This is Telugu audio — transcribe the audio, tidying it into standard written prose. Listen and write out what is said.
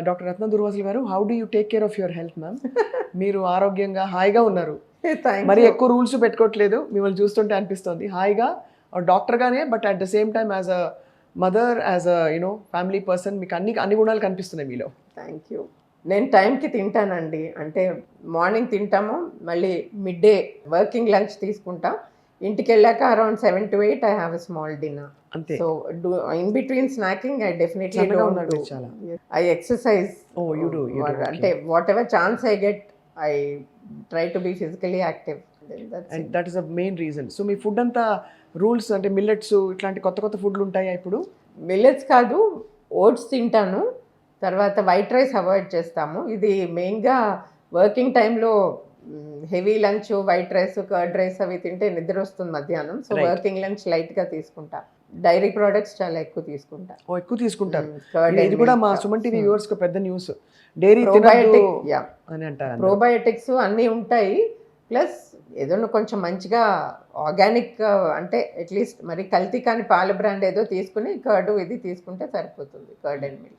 డాక్టర్ రత్న దుర్వాసులు గారు, how do you take care of your health ma'am? మీరు ఆరోగ్యంగా హాయిగా ఉన్నారు, మరి ఎక్కువ రూల్స్ పెట్టుకోవట్లేదు, మిమ్మల్ని చూస్తుంటే అనిపిస్తుంది హాయిగా డాక్టర్గానే, but at the same time as a mother, as a you know family person మీకు అన్ని గుణాలు కనిపిస్తున్నాయి మీలో. Thank you. నేను టైంకి తింటానండి. అంటే మార్నింగ్ తింటాము, మళ్ళీ మిడ్ డే వర్కింగ్ లంచ్ తీసుకుంటాం. ఇంటికి వెళ్ళాక around 7 to 8 I have a small dinner. అంతే. So in between snacking I definitely చల్లగా డోంట్ ఉన్నారు డూ. మీరు చాలా. I exercise. Oh, you do, okay. అంటే whatever chance I get I try to be physically active. And that is the main reason. So మీ ఫుడ్ అంతా రూల్స్ అంటే మిల్లెట్స్ ఇట్లాంటి కొత్త కొత్త ఫుడ్లు ఉంటాయా ఇప్పుడు? మిల్లెట్స్ కాదు, ఓట్స్ తింటాను. తర్వాత వైట్ రైస్ అవాయిడ్ చేస్తాము. ఇది మెయిన్గా వర్కింగ్ టైంలో heavy lunch white rice curd rice అవి తింటే నిద్ర వస్తుంది మధ్యాహ్నం. సో వర్కింగ్ లంచ్ లైట్గా తీసుకుంటా. డైరీ ప్రోడక్ట్స్ చాలా ఎక్కువ తీసుకుంటా. ఎక్కువ తీసుకుంటారు. Curd ఇది and కూడా milk. మా సుమన్ టీవీ వ్యూవర్స్ కు పెద్ద న్యూస్. డైరీ తినొద్దు Probiotic, yeah. అని అంటారు. ప్రోబయోటిక్స్ అన్నీ ఉంటాయి. ప్లస్ ఏదైనా కొంచెం మంచిగా ఆర్గానిక్, అంటే అట్లీస్ట్ మరి కల్తీ కాని పాల బ్రాండ్ ఏదో తీసుకుని కర్డ్ ఇది తీసుకుంటే సరిపోతుంది. Curd and milk.